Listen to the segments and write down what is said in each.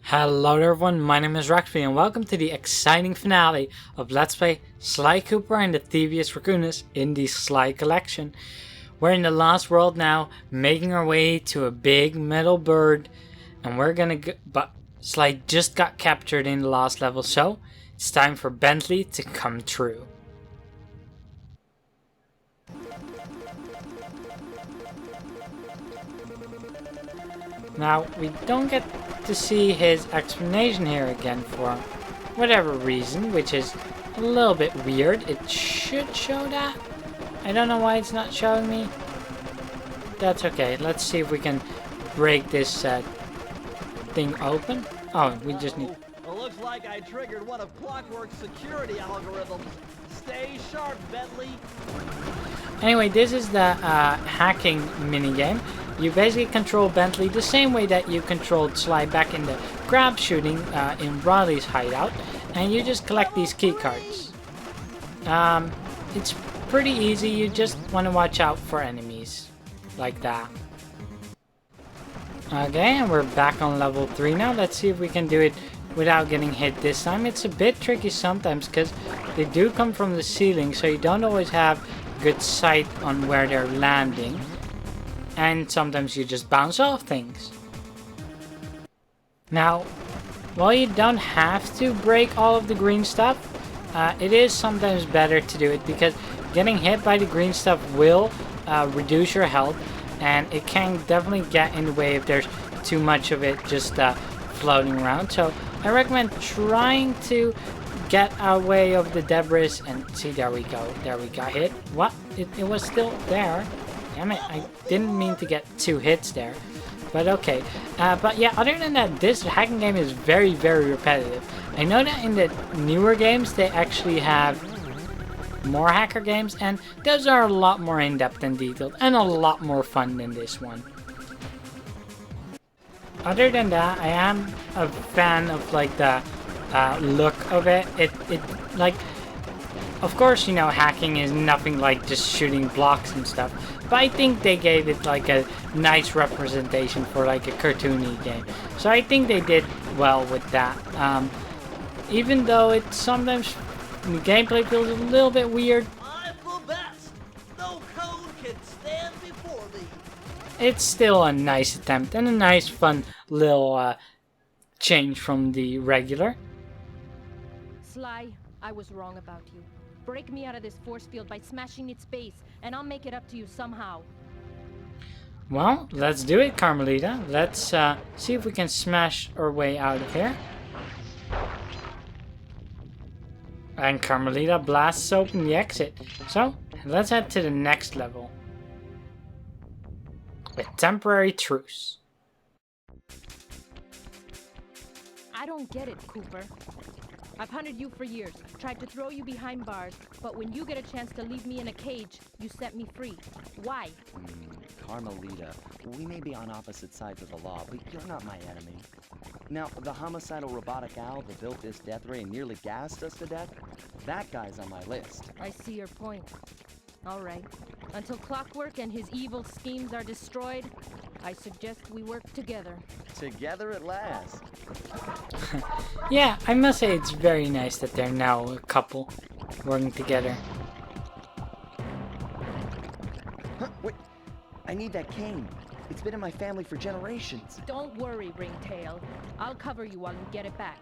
Hello there everyone, my name is Raxby and welcome to the exciting finale of Let's Play Sly Cooper and the Thievius Raccoonus in the Sly Collection. We're in the Lost World now, making our way to a big metal bird, and we're gonna go, but Sly just got captured in the last level, so it's time for Bentley to come true. Now, we don't get to see his explanation here again for whatever reason, which is a little bit weird. It should show that. I don't know why it's not showing me. That's okay. Let's see if we can break this thing open. Oh, we just need... It looks like I triggered one of Clockwerk's security algorithms. Stay sharp, Bentley. Anyway, this is the hacking minigame. You basically control Bentley the same way that you controlled Sly back in the grab shooting in Riley's hideout, and you just collect these key cards. It's pretty easy. You just want to watch out for enemies like that. Okay, and we're back on level 3 now. Let's see if we can do it without getting hit this time. It's a bit tricky sometimes because they do come from the ceiling, so you don't always have good sight on where they're landing. And sometimes you just bounce off things. Now, while you don't have to break all of the green stuff, it is sometimes better to do it because getting hit by the green stuff will reduce your health, and it can definitely get in the way if there's too much of it just floating around. So I recommend trying to get away of the debris, and see, there we go. There we got hit. What? It was still there. Damn it, I didn't mean to get 2 hits there. But okay. But yeah, other than that, this hacking game is very, very repetitive. I know that in the newer games, they actually have more hacker games, and those are a lot more in-depth and detailed, and a lot more fun than this one. Other than that, I am a fan of like the look of it. It like, of course, you know, hacking is nothing like just shooting blocks and stuff, but I think they gave it like a nice representation for like a cartoony game. So I think they did well with that. Even though it sometimes the gameplay feels a little bit weird. I'm the best. No code can stand before me. It's still a nice attempt and a nice fun little change from the regular. Sly, I was wrong about you. Break me out of this force field by smashing its base, and I'll make it up to you somehow. Well, let's do it, Carmelita. Let's see if we can smash our way out of here. And Carmelita blasts open the exit. So, let's head to the next level. With temporary truce. I don't get it, Cooper. I've hunted you for years, tried to throw you behind bars, but when you get a chance to leave me in a cage, you set me free. Why? Carmelita, we may be on opposite sides of the law, but you're not my enemy. Now, the homicidal robotic owl that built this death ray and nearly gassed us to death, that guy's on my list. I see your point. All right. Until Clockwerk and his evil schemes are destroyed, I suggest we work together. Together at last. Yeah, I must say it's very nice that they're now a couple working together. Huh, wait, I need that cane. It's been in my family for generations. Don't worry, Ringtail. I'll cover you while you get it back.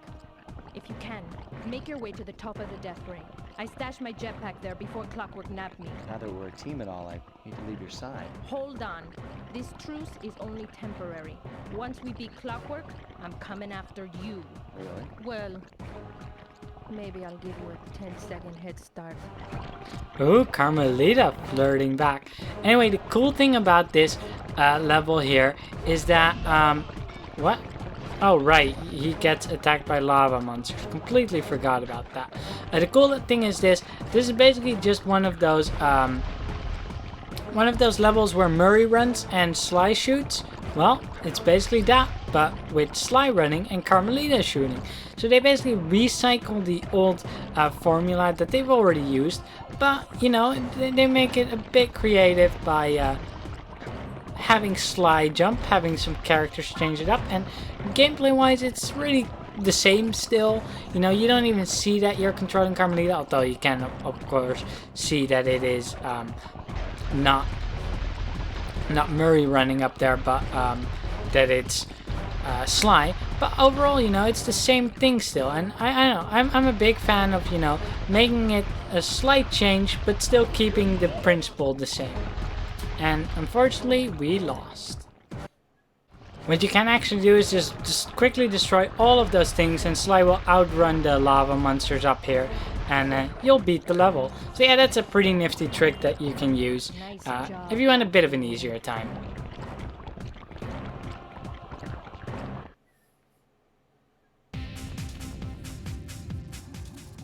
If you can, make your way to the top of the death ring. I stashed my jetpack there before Clockwerk nabbed me. Now that we're a team at all, I hate to leave your side. Hold on. This truce is only temporary. Once we beat Clockwerk, I'm coming after you. Really? Well, maybe I'll give you a 10-second head start. Ooh, Carmelita flirting back. Anyway, the cool thing about this level here is that, what? Oh, right, he gets attacked by lava monsters. Completely forgot about that. The cool thing is this is basically just one of those levels where Murray runs and Sly shoots. Well, it's basically that, but with Sly running and Carmelita shooting. So they basically recycle the old formula that they've already used, but, you know, they make it a bit creative by having Sly jump, having some characters change it up, and gameplay wise it's really the same still. You know, you don't even see that you're controlling Carmelita, although you can of course see that it is not Murray running up there, but that it's Sly. But overall, you know, it's the same thing still, and I don't know, I'm a big fan of, you know, making it a slight change but still keeping the principle the same. And unfortunately we lost. What you can actually do is just quickly destroy all of those things, and Sly will outrun the lava monsters up here, and you'll beat the level. So yeah, that's a pretty nifty trick that you can use if you want a bit of an easier time.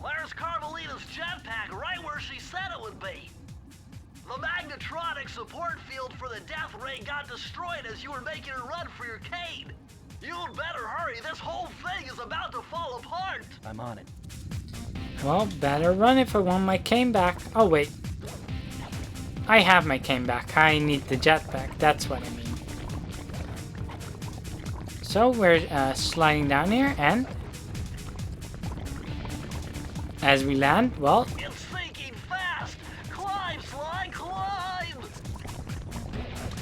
There's Carmelita's jetpack right where she said it would be. The magnetronic support field for the death ray got destroyed as you were making a run for your cane. You'd better hurry, this whole thing is about to fall apart. I'm on it. Well, better run if I want my cane back. Oh wait, I have my cane back. I need the jetpack, that's what I mean. So we're sliding down here, and as we land, well, It's sinking fast. Climb, Sly, climb.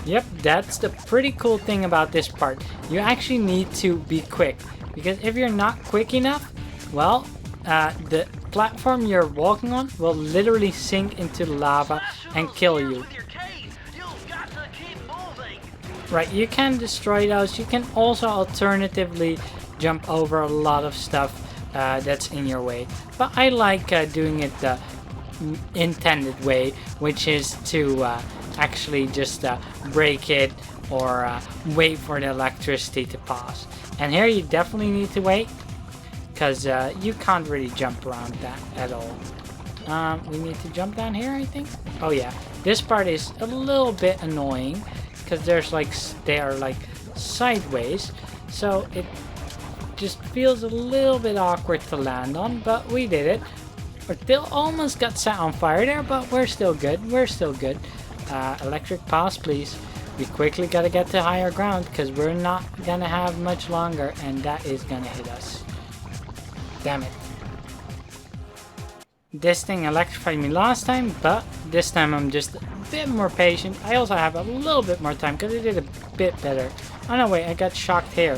yep, that's the pretty cool thing about this part. You actually need to be quick, because if you're not quick enough, well, the platform you're walking on will literally sink into the lava and kill you. With your cane. You've got to keep moving. Right, you can destroy those. You can also alternatively jump over a lot of stuff that's in your way. But I like doing it the intended way, which is to actually just break it or wait for the electricity to pass. And here you definitely need to wait, because you can't really jump around that at all. We need to jump down here, I think. Oh yeah, this part is a little bit annoying because there's like they are like sideways, so it just feels a little bit awkward to land on. But we did it. We still almost got set on fire there, but we're still good. We're still good. Electric pass, please. We quickly gotta get to higher ground because we're not gonna have much longer, and that is gonna hit us. Damn it. This thing electrified me last time, but this time I'm just a bit more patient. I also have a little bit more time because I did a bit better. Oh no, wait, I got shocked here.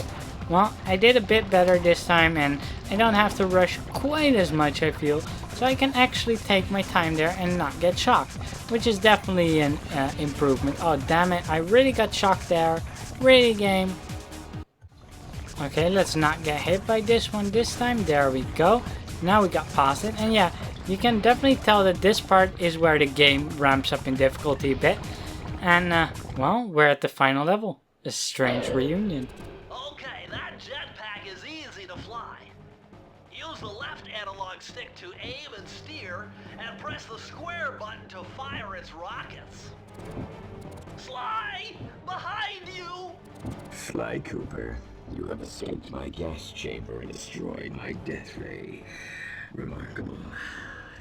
Well, I did a bit better this time, and I don't have to rush quite as much, I feel. So I can actually take my time there and not get shocked, which is definitely an improvement. Oh, damn it, I really got shocked there. Really, game. Okay, let's not get hit by this one this time. There we go. Now we got past it, and yeah, you can definitely tell that this part is where the game ramps up in difficulty a bit. And, well, we're at the final level. A strange reunion. Okay, that jetpack is easy to fly. Use the left analog stick to aim and steer, and press the square button to fire its rockets. Sly! Behind you! Sly Cooper, you have escaped my gas chamber and destroyed my death ray. Remarkable.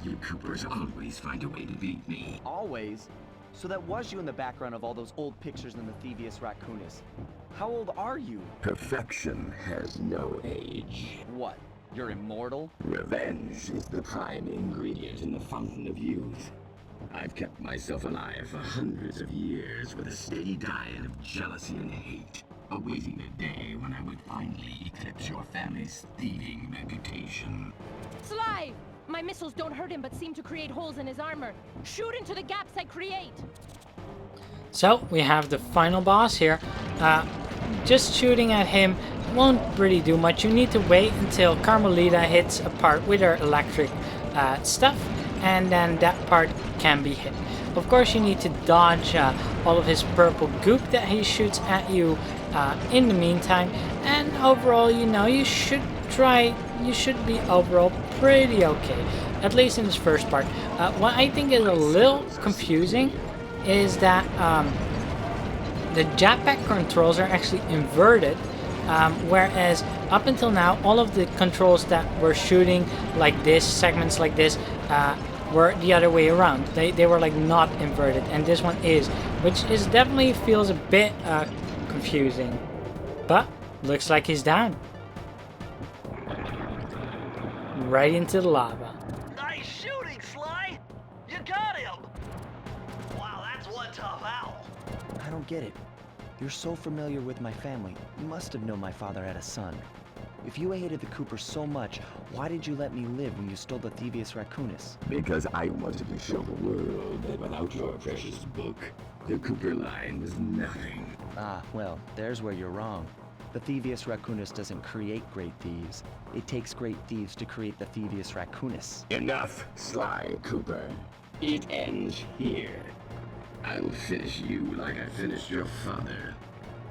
You Coopers always find a way to beat me. Always? So that was you in the background of all those old pictures in the Thievius Raccoonus. How old are you? Perfection has no age. What? You're immortal? Revenge is the prime ingredient in the fountain of youth. I've kept myself alive for hundreds of years with a steady diet of jealousy and hate, awaiting the day when I would finally eclipse your family's thieving reputation. Sly! My missiles don't hurt him but seem to create holes in his armor. Shoot into the gaps I create! So, we have the final boss here. Just shooting at him won't really do much. You need to wait until Carmelita hits a part with her electric stuff, and then that part can be hit. Of course, you need to dodge all of his purple goop that he shoots at you in the meantime. And overall, you know, you should be overall pretty okay, at least in this first part. What I think is a little confusing is that the jetpack controls are actually inverted, whereas up until now all of the controls that were shooting like this, segments like this, were the other way around. They were like not inverted, and this one is, which is definitely feels a bit confusing. But looks like he's down. Right into the lava. Nice shooting, Sly! You got him! Wow, that's one tough owl. I don't get it. You're so familiar with my family. You must have known my father had a son. If you hated the Coopers so much, why did you let me live when you stole the Thievius Raccoonus? Because I wanted to show the world that without your precious book, the Cooper line was nothing. Ah, well, there's where you're wrong. The Thievius Raccoonus doesn't create great thieves. It takes great thieves to create the Thievius Raccoonus. Enough, Sly Cooper. It ends here. I will finish you like I finished your father.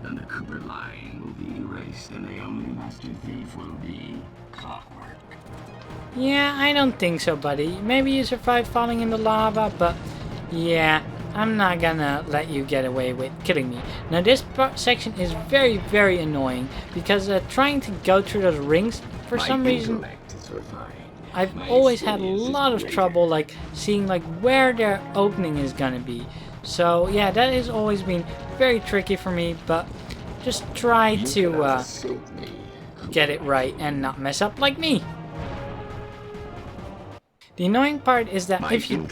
Then the Cooper line will be erased, and the only master thief will be Clockwerk. Yeah, I don't think so, buddy. Maybe you survived falling in the lava, but yeah, I'm not gonna let you get away with killing me. Now this section is very, very annoying because trying to go through those rings, for some reason, I've always had a lot of trouble like seeing like where their opening is gonna be. So yeah, that has always been very tricky for me, but just try to get it right and not mess up like me. The annoying part is that if you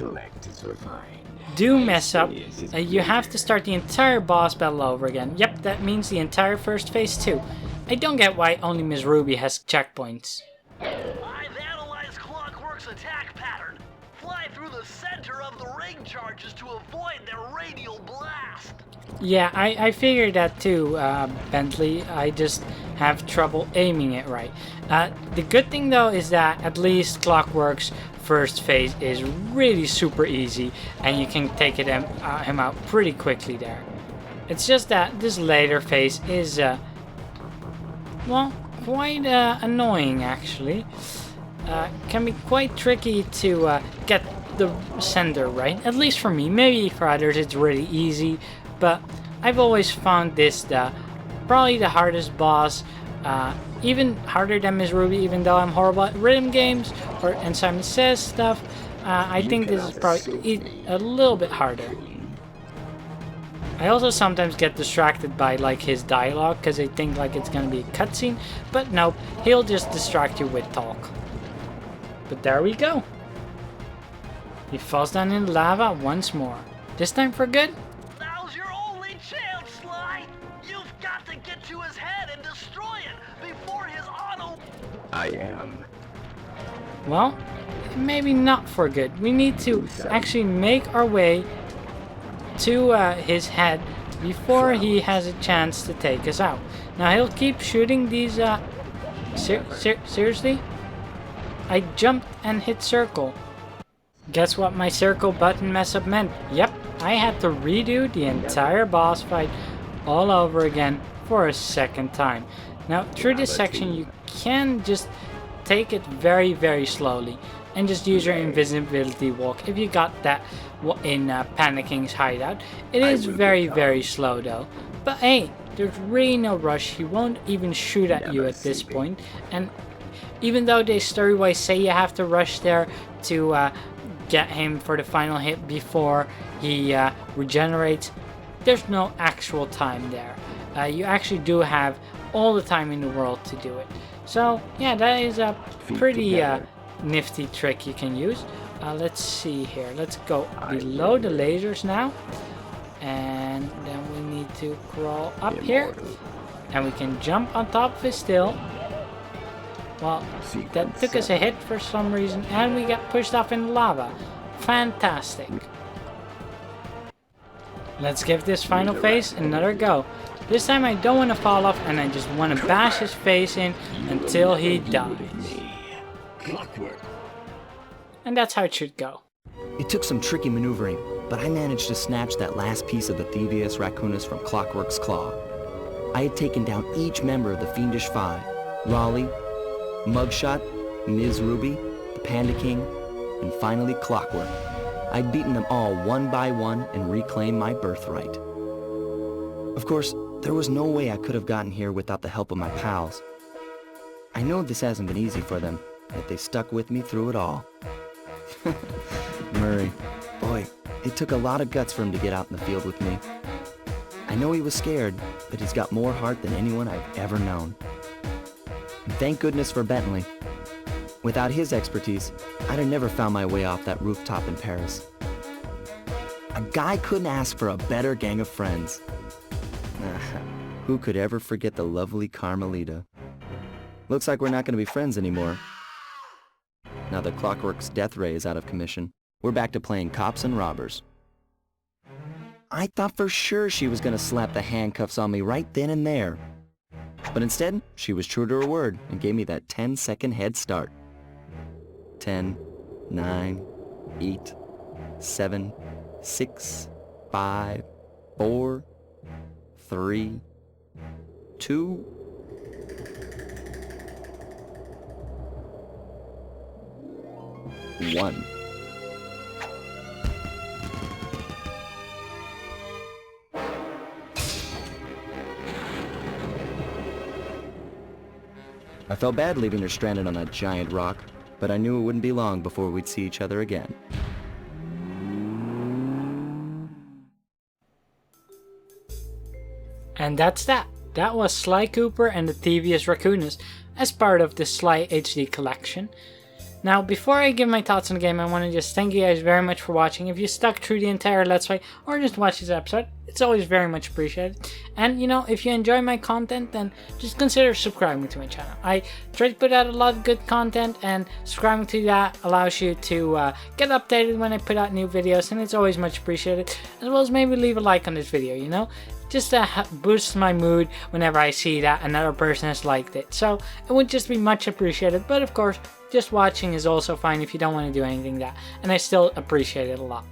do mess up, you have to start the entire boss battle over again. Yep, that means the entire first phase too. I don't get why only Miss Ruby has checkpoints. I've analyzed Clockwerk's attack pattern. Fly through the center of the ring charges to avoid their radial blast. Yeah, I figured that too, Bentley. I just have trouble aiming it right. The good thing though is that at least Clockwerk's first phase is really super easy, and you can take him out pretty quickly there. It's just that this later phase is, well, quite annoying actually. Can be quite tricky to get the sender right, at least for me. Maybe for others it's really easy, but I've always found this probably the hardest boss, even harder than Miss Ruby, even though I'm horrible at rhythm games and Simon Says stuff. I think this is probably a little bit harder. I also sometimes get distracted by like his dialogue because I think like it's gonna be a cutscene, but nope, he'll just distract you with talk. But there we go. He falls down in the lava once more. This time for good? Now's your only chance, Sly! You've got to get to his head and destroy it before his auto... I am. Well, maybe not for good. We need to actually make our way to his head before he has a chance to take us out. Now he'll keep shooting these... seriously? I jumped and hit circle. Guess what my circle button mess up meant? Yep, I had to redo the entire boss fight all over again for a second time. Now through this section you can just take it very, very slowly and just use your invisibility walk if you got that in Panicking's hideout. It is very, very slow though, but hey, there's really no rush. He won't even shoot at you at this point, and even though they story-wise say you have to rush there to get him for the final hit before he regenerates, there's no actual time there. You actually do have all the time in the world to do it. So yeah, that is a pretty nifty trick you can use. Let's see here. Let's go below the lasers now. And then we need to crawl up here. And we can jump on top of it still. Well, that took us a hit for some reason, and we got pushed off in the lava. Fantastic. Let's give this final phase another go. This time I don't want to fall off, and I just want to bash his face in until he dies. And that's how it should go. It took some tricky maneuvering, but I managed to snatch that last piece of the Thievius Raccoonus from Clockwerk's claw. I had taken down each member of the Fiendish Five: Raleigh, Mugshot, Ms. Ruby, the Panda King, and finally Clockwerk. I'd beaten them all one by one and reclaimed my birthright. Of course, there was no way I could have gotten here without the help of my pals. I know this hasn't been easy for them, yet they stuck with me through it all. Murray. Boy, it took a lot of guts for him to get out in the field with me. I know he was scared, but he's got more heart than anyone I've ever known. And thank goodness for Bentley. Without his expertise, I'd have never found my way off that rooftop in Paris. A guy couldn't ask for a better gang of friends. Who could ever forget the lovely Carmelita? Looks like we're not going to be friends anymore. Now that Clockwerk's death ray is out of commission, we're back to playing cops and robbers. I thought for sure she was going to slap the handcuffs on me right then and there. But instead, she was true to her word and gave me that 10-second head start. 10, 9, 8, 7, 6, 5, 4, 3, 2, 1. I felt bad leaving her stranded on that giant rock, but I knew it wouldn't be long before we'd see each other again. And that's that. That was Sly Cooper and the Thievius Raccoonus as part of the Sly HD collection. Now, before I give my thoughts on the game, I want to just thank you guys very much for watching. If you stuck through the entire Let's Play or just watch this episode, it's always very much appreciated. And, you know, if you enjoy my content, then just consider subscribing to my channel. I try to put out a lot of good content, and subscribing to that allows you to get updated when I put out new videos, and it's always much appreciated. As well as maybe leave a like on this video, you know? Just to boost my mood whenever I see that another person has liked it. So it would just be much appreciated. But of course, just watching is also fine if you don't want to do anything that. And I still appreciate it a lot.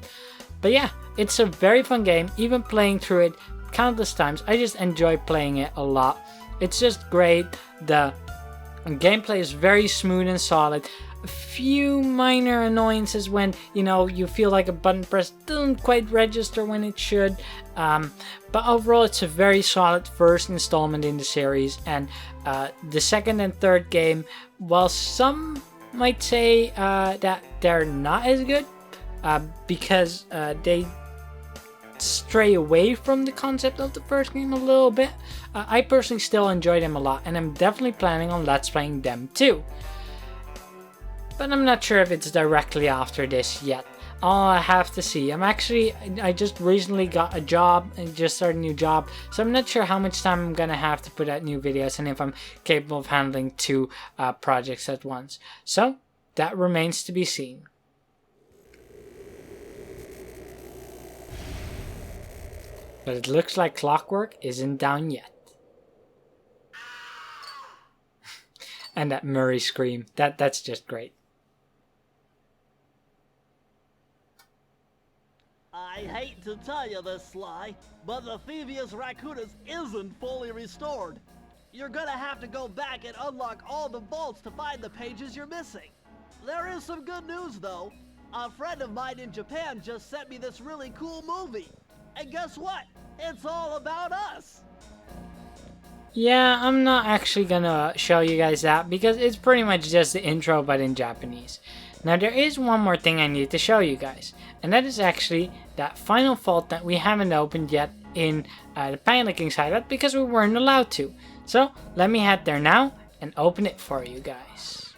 But yeah, it's a very fun game. Even playing through it countless times, I just enjoy playing it a lot. It's just great. The gameplay is very smooth and solid. A few minor annoyances when, you know, you feel like a button press doesn't quite register when it should. But overall, it's a very solid first installment in the series. And the second and third game, while some might say that they're not as good because they stray away from the concept of the first game a little bit, I personally still enjoy them a lot, and I'm definitely planning on Let's Playing them too. But I'm not sure if it's directly after this yet. I'll have to see. I just recently got a job and just started a new job, so I'm not sure how much time I'm gonna have to put out new videos and if I'm capable of handling two projects at once. So that remains to be seen. But it looks like Clockwerk isn't down yet. And that Murray scream, that's just great. I hate to tell you this, Sly, but the Thievius Raccoonus isn't fully restored. You're gonna have to go back and unlock all the vaults to find the pages you're missing. There is some good news, though. A friend of mine in Japan just sent me this really cool movie. And guess what? It's all about us. Yeah, I'm not actually gonna show you guys that because it's pretty much just the intro but in Japanese. Now there is one more thing I need to show you guys, and that is actually that final vault that we haven't opened yet in the panicking hideout because we weren't allowed to. So let me head there now and open it for you guys.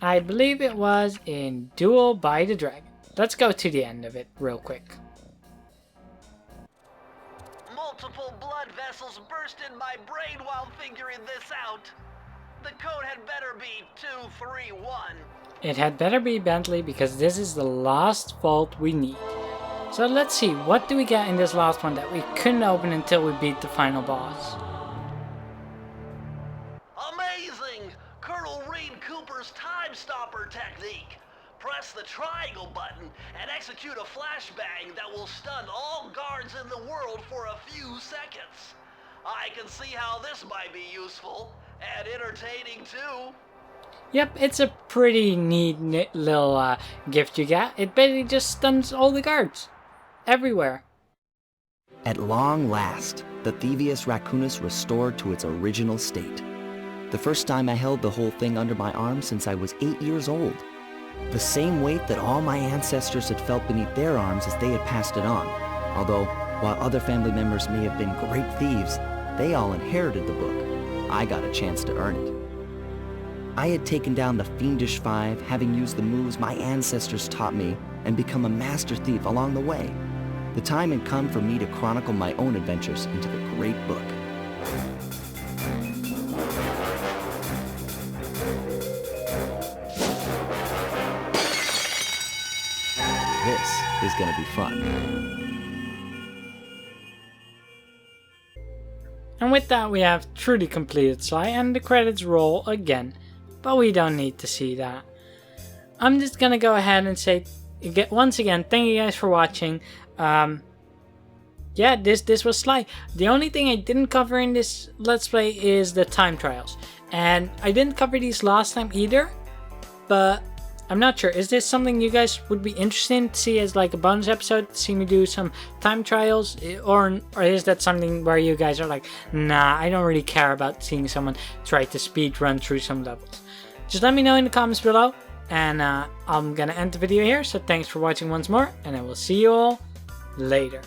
I believe it was in Duel by the Dragon. Let's go to the end of it real quick. Multiple blood vessels burst in my brain while figuring this out. The code had better be 231. It had better be Bentley because this is the last vault we need. So let's see, what do we get in this last one that we couldn't open until we beat the final boss? Amazing! Colonel Reed Cooper's time stopper technique. Press the triangle button and execute a flashbang that will stun all guards in the world for a few seconds. I can see how this might be useful and entertaining too. Yep, it's a pretty neat little gift you get. It basically just stuns all the guards. Everywhere. At long last, the Thievius Raccoonus restored to its original state. The first time I held the whole thing under my arm since I was 8 years old. The same weight that all my ancestors had felt beneath their arms as they had passed it on. Although, while other family members may have been great thieves, they all inherited the book. I got a chance to earn it. I had taken down the Fiendish Five, having used the moves my ancestors taught me, and become a master thief along the way. The time had come for me to chronicle my own adventures into the great book. This is gonna be fun. And with that, we have truly completed Sly, and the credits roll again. But we don't need to see that. I'm just gonna go ahead and say, once again, thank you guys for watching. Yeah, this was Sly. The only thing I didn't cover in this Let's Play is the time trials. And I didn't cover these last time either. But I'm not sure. Is this something you guys would be interested in to see as like a bonus episode? See me do some time trials? Or is that something where you guys are like, nah, I don't really care about seeing someone try to speed run through some levels? Just let me know in the comments below. And I'm gonna end the video here. So thanks for watching once more. And I will see you all later.